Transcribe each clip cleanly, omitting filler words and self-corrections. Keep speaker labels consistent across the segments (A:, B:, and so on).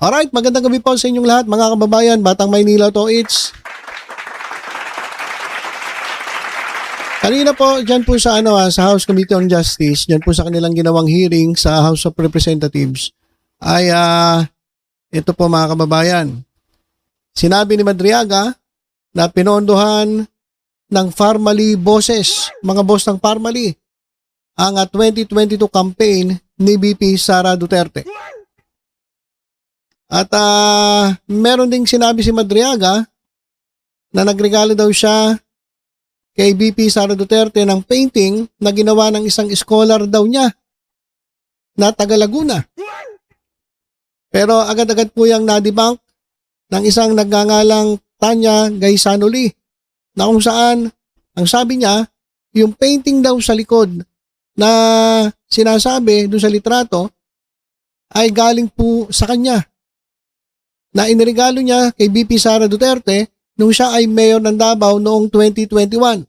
A: Alright, magandang gabi po sa inyong lahat, mga kababayan, Batang Maynila to it's. Kanina po, dyan po sa, sa House Committee on Justice, dyan po sa kanilang ginawang hearing sa House of Representatives, ay ito po mga kababayan. Sinabi ni Madriaga na pinondohan ng Farmally bosses, mga boss ng Farmally, ang 2022 campaign ni VP Sara Duterte. At meron ding sinabi si Madriaga na nagregalo daw siya kay VP Sara Duterte ng painting na ginawa ng isang scholar daw niya na taga Laguna. Pero agad-agad po yung na-debunk ng isang nagngangalang Tanya Gaysanoli na kung saan ang sabi niya, yung painting daw sa likod na sinasabi doon sa litrato ay galing po sa kanya, na iniregalo niya kay VP Sara Duterte nung siya ay mayor ng Davao noong 2021.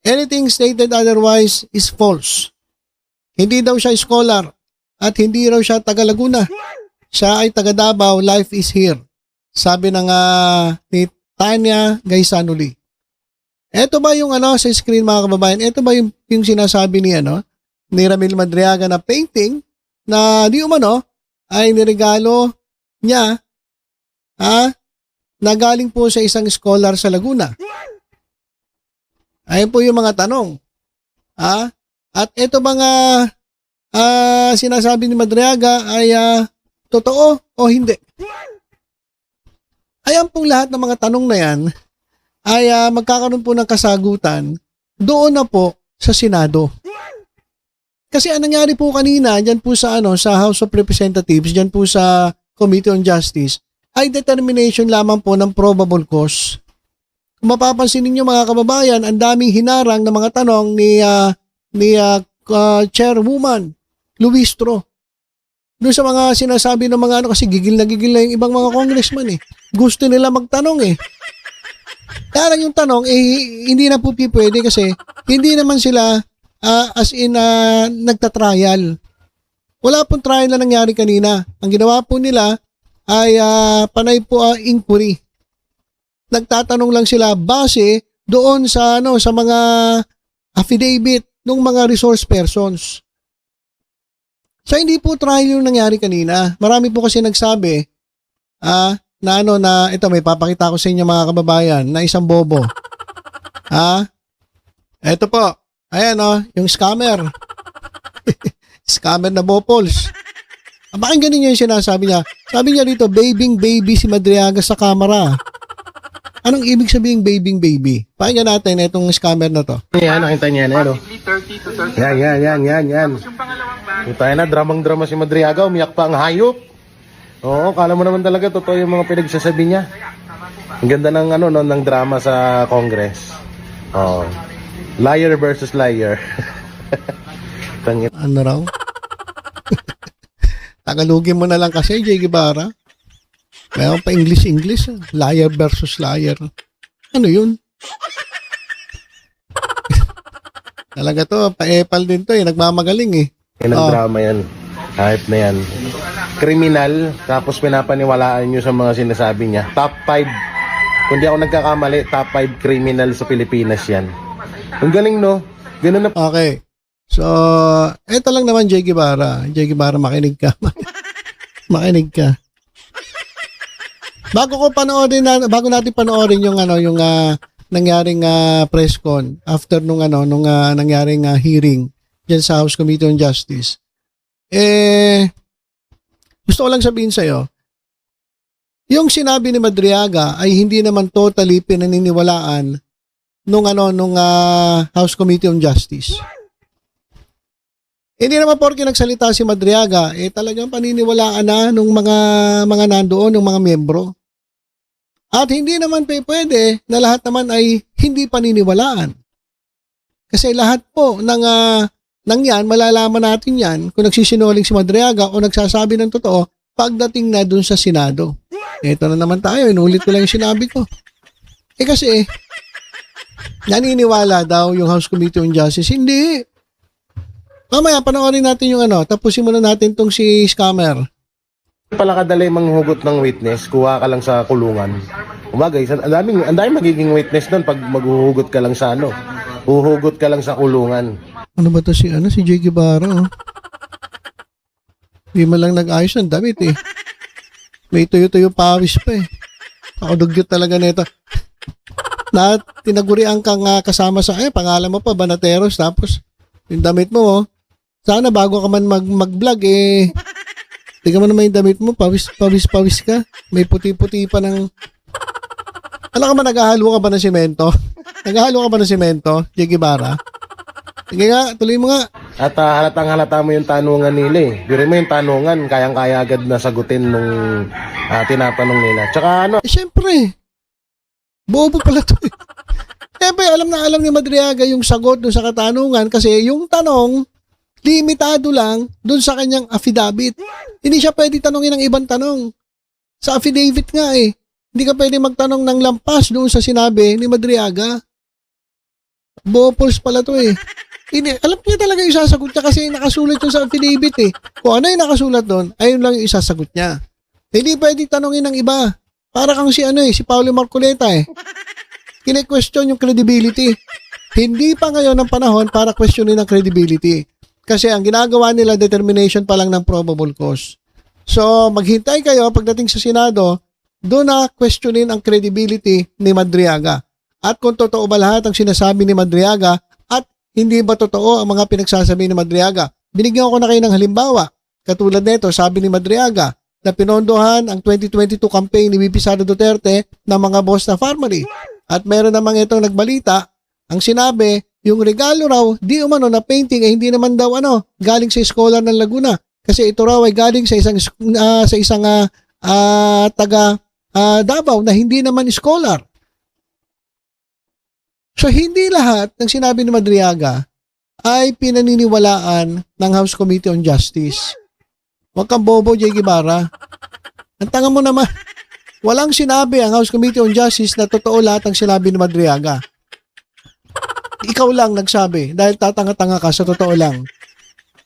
A: Anything stated otherwise is false. Hindi daw siya scholar at hindi raw siya taga Laguna. Siya ay taga Davao, life is here. Sabi ng ni Tanya Gaysanoli. Ito ba yung sa screen mga kababayan? Ito ba yung sinasabi ni ni Ramil Madriaga na painting na di umano ay niregalo niya na galing po sa isang scholar sa Laguna. Ayun po yung mga tanong. At ito mga sinasabi ni Madriaga ay totoo o hindi? Ayan pong lahat ng mga tanong na yan ay magkakaroon po ng kasagutan doon na po sa Senado. Kasi ang nangyari po kanina, dyan po sa sa House of Representatives, dyan po sa Committee on Justice, ay determination lamang po ng probable cause. Kung mapapansin ninyo mga kababayan, ang daming hinarang na mga tanong ni Chairwoman Luistro. Doon sa mga sinasabi ng mga kasi gigil na yung ibang mga congressman eh. Gusto nila magtanong eh. Kaya lang yung tanong, hindi na po pwede kasi hindi naman sila as in nagtatrial. Wala pong trial na nangyari kanina. Ang ginawa po nila ay panay po inquiry. Nagtatanong lang sila base doon sa sa mga affidavit ng mga resource persons. So hindi po trial yung nangyari kanina. Marami po kasi nagsabi na ito may papakita ko sa inyo mga kababayan na isang bobo. Ito po. Ayan yung scammer. Scammer na bopols. Bakit ganun yung sinasabi niya? Sabi niya dito, baby si Madriaga sa camera. Anong ibig sabihin baby? Pakinggan natin itong scammer na to.
B: Yan, nakita niya na, Yan. Tayo na, dramang-drama si Madriaga, umiyak pa ang hayop. Oo, kala mo naman talaga, totoo yung mga pinagsasabi niya. Ang ganda ng, ng drama sa Congress. Oh, liar versus liar.
A: Ano raw? Tagalogin mo na lang kasi, Jay Guevara. Mayroon pa English. Liar versus liar. Ano yun? Talaga to, pa-epal din to eh. Nagmamagaling eh.
B: Yan ang drama yan. Hype na yan. Kriminal, tapos pinapaniwalaan nyo sa mga sinasabi niya. Top 5. Kung di ako nagkakamali, top 5 criminal sa Pilipinas yan. Ang galing, no? Ganun na.
A: Okay. So, eto lang naman, Jay Guevara. Jay Guevara, makinig ka. Makinig ka. Bago natin panoorin yung yung nangyaring press con after nung nangyaring hearing diyan sa House Committee on Justice. Gusto ko lang sabihin sa iyo, yung sinabi ni Madriaga ay hindi naman totally pinaniniwalaan nung House Committee on Justice. Hindi naman porke nagsalita si Madriaga, talagang paniniwalaan na nung mga nandoon, ng mga miyembro. At hindi naman pwede na lahat naman ay hindi paniniwalaan. Kasi lahat po ng yan, malalaman natin yan kung nagsisinungaling si Madriaga o nagsasabi ng totoo pagdating na dun sa Senado. Ito na naman tayo, inulit ko lang yung sinabi ko. Kasi, naniniwala daw yung House Committee on Justice. Hindi. Mamaya, panoorin natin yung tapusin muna natin tong si scammer.
B: pala kadali manghugot ng witness, kuha ka lang sa kulungan. Kumagay, ang daming magiging witness doon pag maghuhugot ka lang sa ano. Huhugot ka lang sa kulungan.
A: Ano ba to si Jay Guevara, oh? Hindi man lang nag-ayos ng damit, eh. May tuyo-tuyo pawis pa, eh. Ako dugyot talaga nito. Na tinagurian kang kasama sa, pangalan mo pa, Banateros, tapos yung damit mo, oh. Sana bago ka man mag-vlog, eh. Tingnan mo naman yung damit mo, pawis ka. May puti-puti pa ng... Alam ka ba, naghahalo ka ba ng semento? Naghahalo ka ba ng semento, Jay Guevara? Sige nga, tuloy mo nga.
B: At halatang-halata mo yung tanungan nila eh. Biro mo yung tanungan, kayang-kaya agad na sagutin nung tinatanong nila. Tsaka ano?
A: Siyempre, bobo pala to eh. Siyempre, alam na alam ni Madriaga yung sagot dun sa katanungan kasi yung tanong, limitado lang dun sa kanyang affidavit. Hindi siya pwede tanongin ng ibang tanong. Sa affidavit nga eh. Hindi ka pwede magtanong ng lampas doon sa sinabi ni Madriaga. Bopols pala to eh. Hindi, alam niya talaga yung isasagot niya kasi nakasulat yun sa affidavit eh. Kung ano yung nakasulat doon, ayun lang yung isasagot niya. Hindi pwede tanongin ng iba. Para kang si si Paulo Marcoleta eh. Kine-question yung credibility. Hindi pa ngayon ang panahon para questionin ang credibility. Kasi ang ginagawa nila, determination pa lang ng probable cause. So, maghintay kayo pagdating sa Senado, doon na questionin ang credibility ni Madriaga. At kung totoo ba lahat ang sinasabi ni Madriaga at hindi ba totoo ang mga pinagsasabi ni Madriaga. Binigyan ko na kayo ng halimbawa. Katulad nito, sabi ni Madriaga na pinondohan ang 2022 campaign ni VP Sara Duterte ng mga boss na family. At meron namang itong nagbalita, ang sinabi, yung regalo raw, di umano na painting ay hindi naman daw galing sa scholar ng Laguna. Kasi ito raw ay galing sa isang taga Davao na hindi naman scholar. So, hindi lahat ng sinabi ni Madriaga ay pinaniniwalaan ng House Committee on Justice. Huwag kang bobo, Jay Guevara. Ang tanga mo naman. Walang sinabi ang House Committee on Justice na totoo lahat ang sinabi ni Madriaga. Ikaw lang nagsabi dahil tatanga-tanga ka sa totoo lang.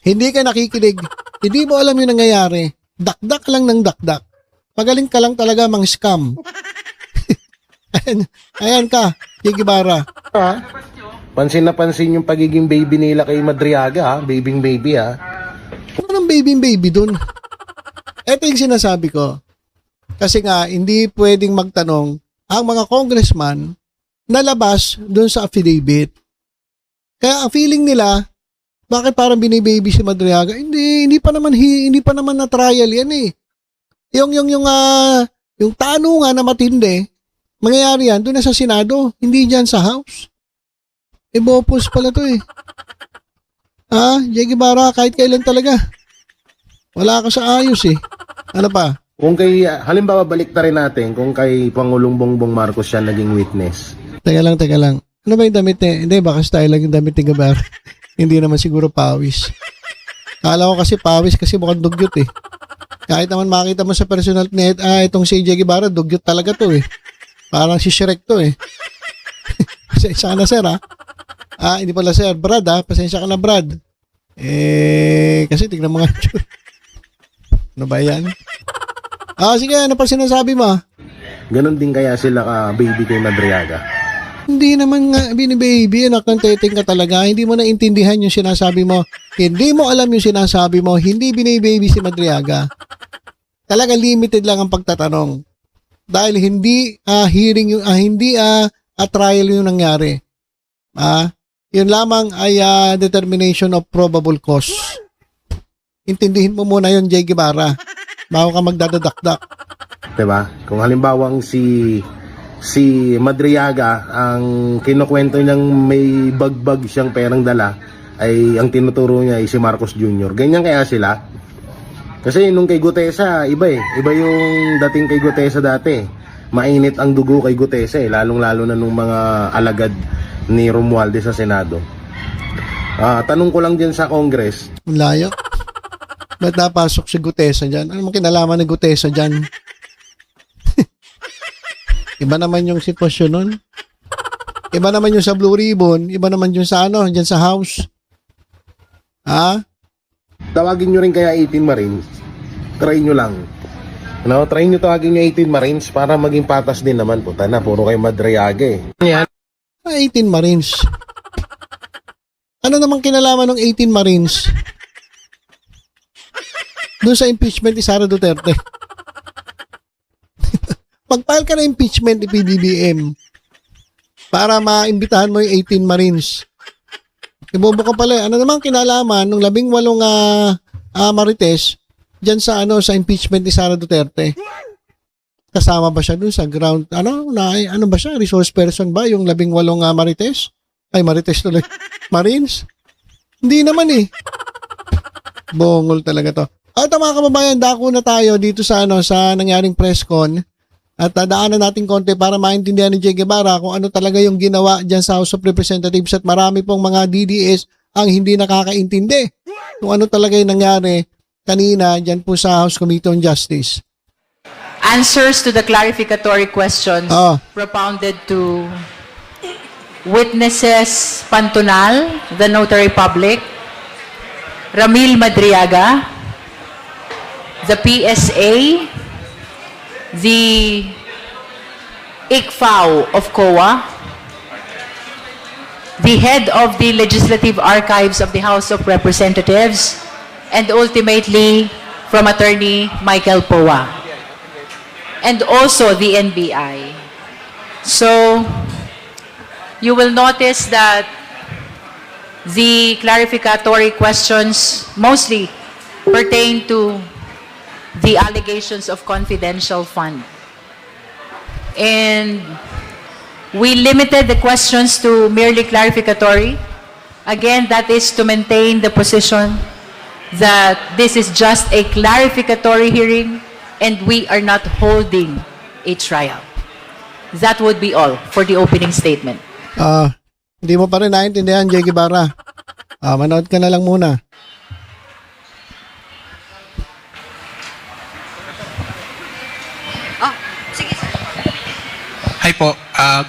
A: Hindi ka nakikinig. Hindi mo alam yung nangyayari. Dakdak lang ng dakdak. Magaling ka lang talaga mang scam. Ayan ka, Jay Guevara.
B: Pansin na pansin yung pagiging baby nila kay Madriaga, ha? Baby ha.
A: Ano nang baby dun? Ito yung sinasabi ko. Kasi nga, hindi pwedeng magtanong ang mga congressman na labas dun sa affidavit. Kaya ang feeling nila, bakit parang binibaby si Madriaga? Hindi pa naman na trial yan eh. Yung tanungan na matindi, mangyayari yan doon na sa Senado, hindi dyan sa House. Bopos pala to eh. Jay Guevara, kahit kailan talaga. Wala ka sa ayos eh. Ano pa?
B: Kung kay, halimbawa balik na rin natin, kung kay Pangulong Bongbong Marcos siya naging witness.
A: Teka lang. Ano ba yung damit niya? Hindi, baka style lang yung damit ni Guevara. Hindi naman siguro pawis. Kala ko kasi pawis kasi mukhang dugyot eh. Kahit naman makita mo sa personal net, itong si Jay Guevara, dugyot talaga to eh. Parang si Shrek to eh. Pasensya ka na sir hindi pala sir, Brad pasensya ka na Brad. Kasi tignan mo nga. Ano ba yan? Sige, ano pa sinasabi mo?
B: Ganon din kaya sila ka baby kay Madriaga.
A: Hindi naman nga binibaby, anak ng teteng ka talaga. Hindi mo naintindihan yung sinasabi mo. Hindi mo alam yung sinasabi mo. Hindi binibaby si Madriaga. Talaga limited lang ang pagtatanong. Dahil hindi hearing yung trial yung nangyari. Yun lamang ay determination of probable cause. Intindihin mo muna yun, Jay Guevara. Bago ka magdadadakdak.
B: Diba? Kung halimbawa si Madriaga ang kinukwento niyang may bagbag siyang perang dala ay ang tinuturo niya ay si Marcos Jr. Ganyan kaya sila. Kasi nung kay Gutesa, iba eh. Iba yung dating kay Gutesa dati. Mainit ang dugo kay Gutesa eh. Lalong-lalo na nung mga alagad ni Romualdez sa Senado. Tanong ko lang dyan sa Congress.
A: Ang layo. Ba't napasok si Gutesa dyan? Ano mong kinalaman ni Gutesa dyan? Iba naman yung sitwasyon nun. Iba naman yung sa Blue Ribbon. Iba naman yung sa dyan sa House.
B: Tawagin nyo rin kaya 18 Marines. Try nyo lang. No, try nyo tawagin yung 18 Marines para maging patas din naman. Puta na, puro kayo Madriaga eh. Yan.
A: 18 Marines. Ano namang kinalaman ng 18 Marines doon sa impeachment ni Sara Duterte? Pag-file ka na impeachment ni PBBM para maimbitahan mo yung 18 Marines. Ibobo ka pala. Ano namang kinalaman ng 18 Marites dyan sa sa impeachment ni Sara Duterte? Kasama ba siya dun sa ground? Ano ba siya? Resource person ba yung 18 Marites? Ay, Marites tuloy. Marines? Hindi naman eh. Bongol talaga to. At mga kababayan, dako na tayo dito sa sa nangyaring press con. At daanan natin konti para maintindihan ni Jay Guevara kung ano talaga yung ginawa dyan sa House of Representatives at marami pong mga DDS ang hindi nakakaintindi kung ano talaga yung nangyari kanina dyan po sa House Committee on Justice.
C: Answers to the clarificatory questions propounded to witnesses Pantunal, the notary public, Ramil Madriaga, the PSA, the ICFAO of COA, the head of the Legislative Archives of the House of Representatives, and ultimately from Attorney Michael Poa, and also the NBI. So, you will notice that the clarificatory questions mostly pertain to the allegations of confidential fund. And we limited the questions to merely clarificatory. Again, that is to maintain the position that this is just a clarificatory hearing and we are not holding a trial. That would be all for the opening statement.
A: Hindi mo pa rin naintindihan, Jay Guevara. Manood ka na lang muna.
D: Hi po,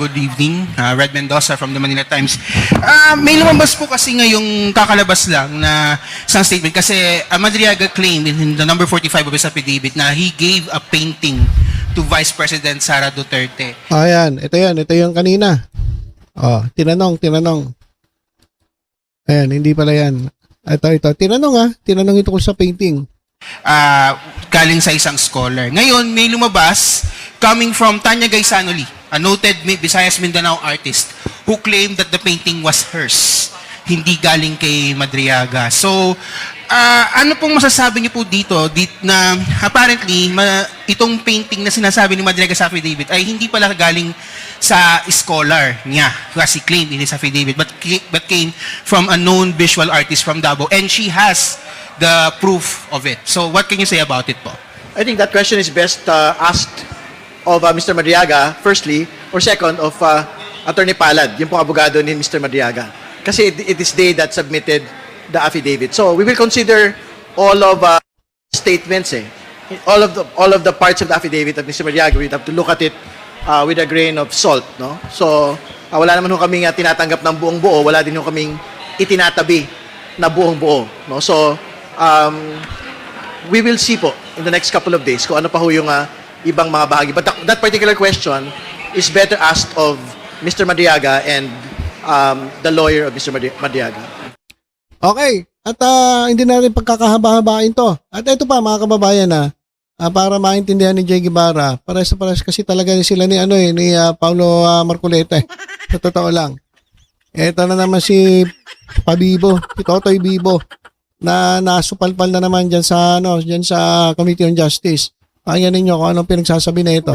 D: good evening. Red Mendoza from the Manila Times. May lumabas po kasi ngayong kakalabas lang na isang statement kasi Madriaga claimed in the number 45 of his affidavit na he gave a painting to Vice President Sara Duterte.
A: Ayan, ito yung kanina. Tinanong. Ayan, hindi pala yan. Ito. Tinanong ito sa painting.
D: Galing sa isang scholar. Ngayon, may lumabas coming from Tanya Gaisanoli, a noted Visayas Mindanao artist who claimed that the painting was hers, hindi galing kay Madriaga. So, ano pong masasabi niyo po dito na apparently itong painting na sinasabi ni Madriaga sa affidavit ay hindi pala galing sa scholar niya, as he claimed in his affidavit, but came from a known visual artist from Davao, and she has the proof of it. So, what can you say about it po?
E: I think that question is best asked of Mr. Madriaga, firstly, or second, of Attorney Palad, yung pong abogado ni Mr. Madriaga. Kasi it is they that submitted the affidavit. So, we will consider all of statements, all of the parts of the affidavit of Mr. Madriaga. We have to look at it with a grain of salt, no? So, wala naman ho kaming tinatanggap ng buong buo, wala din ho kaming itinatabi na buong buo, no? So, we will see po in the next couple of days kung ano pa ho yung ibang mga bahagi. But that particular question is better asked of Mr. Madriaga and the lawyer of Mr. Madriaga.
A: Okay. At hindi natin pagkakahaba-habain to. At ito pa mga kababayan para maintindihan ni Jay Guevara, pares kasi talaga sila ni Paulo Marcoleta. Sa totoo lang. Ito na naman si Pabibo, si Totoy Bibo na nasupalpal na naman diyan sa Committee on Justice. Pakinggan ninyo kung anong pinagsasabi na ito.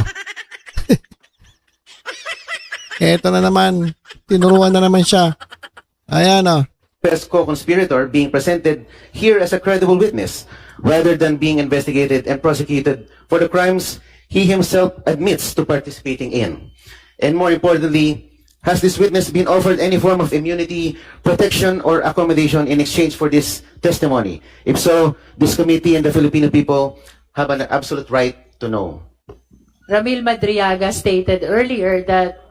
A: Ito na naman, tinuruan na naman siya. Ayan
F: As co-conspirator being presented here as a credible witness rather than being investigated and prosecuted for the crimes he himself admits to participating in. And more importantly, has this witness been offered any form of immunity, protection, or accommodation in exchange for this testimony? If so, this committee and the Filipino people have an absolute right to know.
C: Ramil Madriaga stated earlier that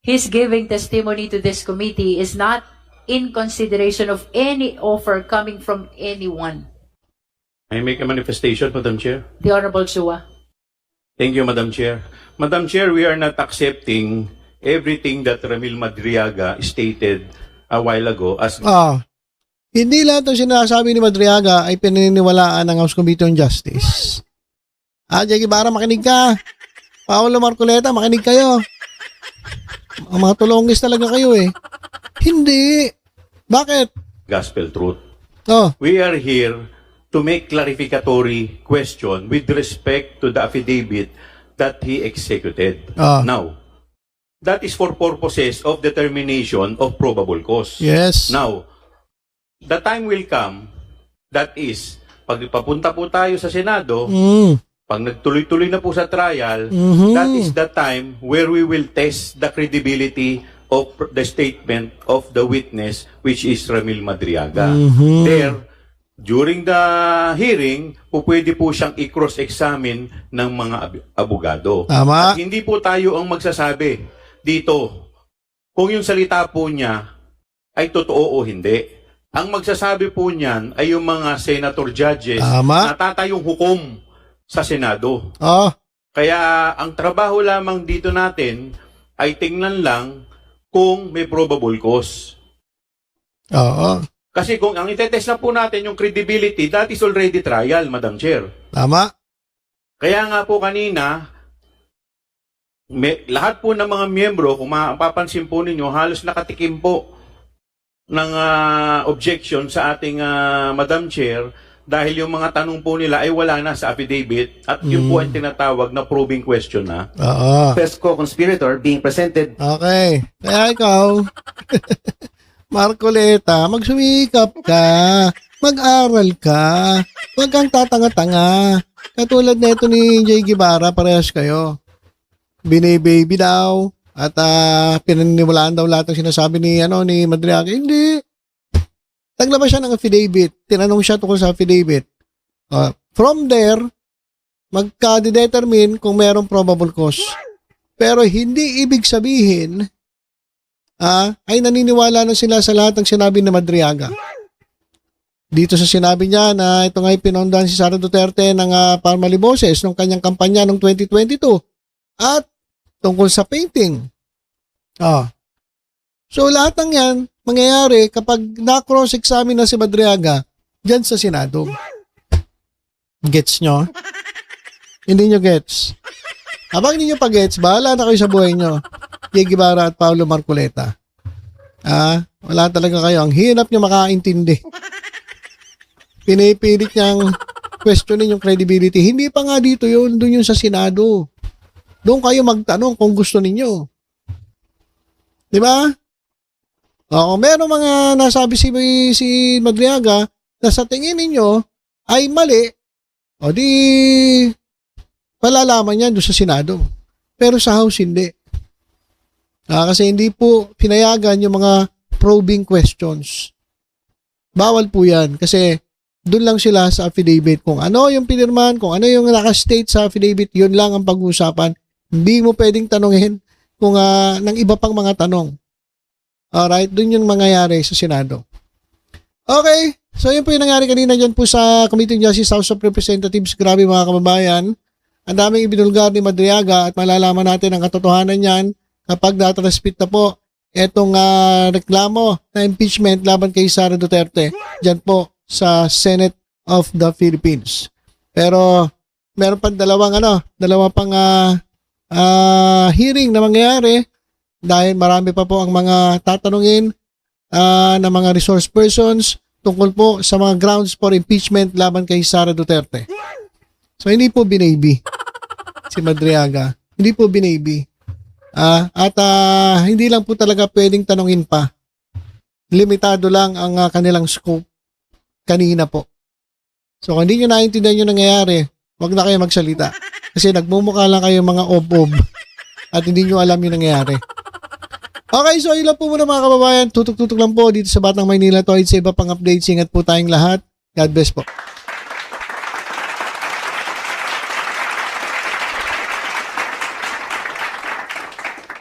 C: his giving testimony to this committee is not in consideration of any offer coming from anyone.
G: I make a manifestation, Madam Chair.
C: The Honorable Chua.
G: Thank you, Madam Chair. Madam Chair, we are not accepting everything that Ramil Madriaga stated a while ago as
A: Hindi lahat ng sinasabi ni Madriaga ay pininiwalaan ng House Committee on Justice. Jay Guevara, makinig ka. Paolo Marcoleta, makinig kayo. Ang mga tulongis talaga kayo eh. Hindi. Bakit?
G: gospel truth.
A: Oh,
G: We are here to make clarificatory question with respect to the affidavit that he executed. Now, that is for purposes of determination of probable cause.
A: yes.
G: Now, the time will come, that is, pag papunta po tayo sa Senado, pag nagtuloy-tuloy na po sa trial, that is the time where we will test the credibility of the statement of the witness, which is Ramil Madriaga. There, during the hearing, pwede po siyang i-cross-examine ng mga abogado.
A: Tama.
G: At hindi po tayo ang magsasabi dito kung yung salita po niya ay totoo o hindi. Ang magsasabi po niyan ay yung mga senator judges
A: Tama.
G: na tatayong hukom sa Senado.
A: Oh,
G: Kaya ang trabaho lamang dito natin ay tingnan lang kung may probable cause.
A: oo.
G: Kasi kung ang itetest na po natin yung credibility, that is already trial, Madam Chair.
A: Tama.
G: Kaya nga po kanina, lahat po ng mga miyembro, kung mapapansin po ninyo, halos nakatikim po ng objection sa ating Madam Chair dahil yung mga tanong po nila ay wala na sa affidavit at yun po ang tinatawag na probing question na.
A: Oo.
F: First co-conspirator being presented
A: Okay. Kaya ikaw, Marcoleta, magsumikap ka. Mag-aral ka. Huwag kang tatanga-tanga. Katulad na ito ni Jay Guevara, parehas kayo. Bini-baby daw. At pinaniniwalaan daw lahat ng sinasabi ni Madriaga. Hindi. Naglabas siya ng affidavit. Tinanong siya tungkol sa affidavit. From there, magka-determine kung merong probable cause. Pero hindi ibig sabihin ay naniniwala na sila sa lahat ng sinabi ni Madriaga. Dito sa sinabi niya na ito nga'y pinondahan si Sara Duterte ng Parmaliboses nung kanyang kampanya noong 2022 at tungkol sa painting. So lahat ng yan mangyayari kapag na-cross-examine na si Madriaga dyan sa Senado. Gets nyo? Hindi nyo gets. Habang hindi nyo pa gets, bahala na kayo sa buhay nyo. Jay Guevara at Paolo Marcoleta. Wala talaga kayo. Ang hirap nyo makaintindi. Pinipilit niyang questionin yung credibility. Hindi pa nga dito yun. Doon yun sa Senado. Doon kayo magtanong kung gusto ninyo. Di ba? Kung meron mga nasabi si Madriaga na sa tingin ninyo ay mali, o di palalaman yan doon sa Senado. Pero sa House hindi. Kasi hindi po pinayagan yung mga probing questions. Bawal po yan kasi doon lang sila sa affidavit. Kung ano yung pinirman, kung ano yung nakastate sa affidavit, yun lang ang pag-uusapan. Hindi mo pwedeng tanongin kung ng iba pang mga tanong. Alright, doon yung mangyayari sa Senado. Okay, so yun po yung nangyari kanina dyan po sa Committee on Justice, House of Representatives. Grabe mga kababayan. Ang daming ibinulgar ni Madriaga at malalaman natin ang katotohanan niyan kapag na-transmit na po itong reklamo na impeachment laban kay Sara Duterte dyan po sa Senate of the Philippines. Pero meron pang dalawa pang hearing na mangyayari dahil marami pa po ang mga tatanungin ng mga resource persons tungkol po sa mga grounds for impeachment laban kay Sara Duterte. So hindi po binaby si Madriaga. Hindi po binaby. At hindi lang po talaga pwedeng tanungin pa. Limitado lang ang kanilang scope kanina po. So kung hindi nyo naiintindihan yung nangyayari, wag na kayo magsalita. Kasi nagmumukha lang kayo mga ob-ob at hindi nyo alam yung nangyayari. Okay, so ilan po muna mga kababayan. Tutok-tutok lang po dito sa Batang Maynila. Sa iba pang updates. Ingat po tayong lahat. God bless po.